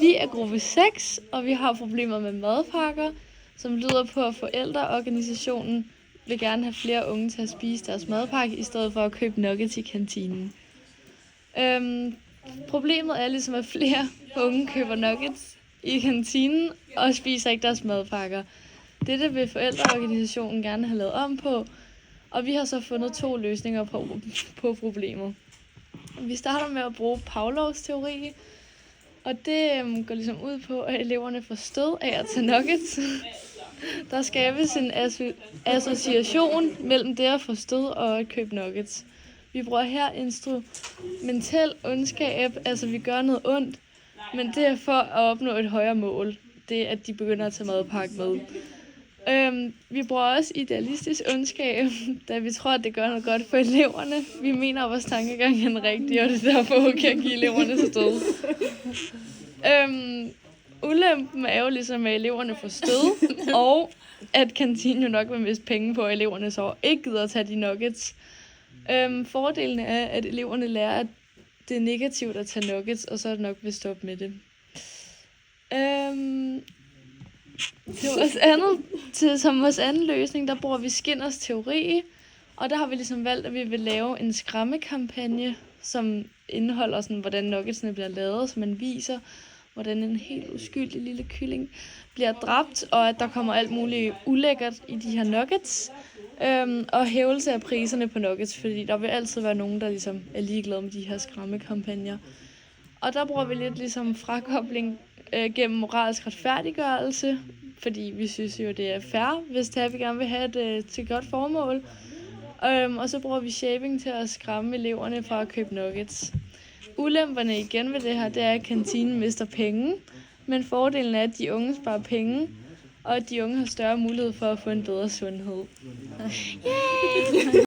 Vi er gruppe 6, og vi har problemer med madpakker, som lyder på, at forældreorganisationen vil gerne have flere unge til at spise deres madpakke, i stedet for at købe nuggets i kantinen. Problemet er ligesom, at flere unge køber nuggets i kantinen og spiser ikke deres madpakker. Dette vil forældreorganisationen gerne have lavet om på, og vi har så fundet 2 løsninger på problemet. Vi starter med at bruge Pavlovs teori, og det går ligesom ud på, at eleverne får stød af at tage nuggets. Der skabes en association mellem det at få stød og at købe nuggets. Vi bruger her instrumentel ondskab, altså vi gør noget ondt, men det er for at opnå et højere mål. Det er, at de begynder at tage madpakke med. Vi bruger også idealistisk ondskab, da vi tror, at det gør noget godt for eleverne. Vi mener, at vores tankegang er rigtig, og det er derfor okay at give eleverne stød. Ulempen er jo ligesom, at eleverne får stød, og at kantinen jo nok vil miste penge på, at eleverne så ikke gider at tage de nuggets. Fordelen er, at eleverne lærer, at det er negativt at tage nuggets, og så er det nok vil stoppe med det. Som vores anden løsning, der bruger vi Skinners teori, og der har vi ligesom valgt, at vi vil lave en skræmmekampagne, som indeholder sådan, hvordan nuggetsene bliver lavet, så man viser, hvordan en helt uskyldig lille kylling bliver dræbt, og at der kommer alt muligt ulækkert i de her nuggets, og hævelse af priserne på nuggets, fordi der vil altid være nogen, der ligesom er ligeglade med de her skræmmekampagner. Og der bruger vi lidt ligesom frakobling gennem moralsk retfærdiggørelse, fordi vi synes jo, det er fair, hvis det er, vi gerne vil have det til godt formål. Og så bruger vi shaping til at skræmme eleverne fra at købe nuggets. Ulemperne igen ved det her, det er, at kantinen mister penge, men fordelen er, at de unge sparer penge, og at de unge har større mulighed for at få en bedre sundhed. Yay!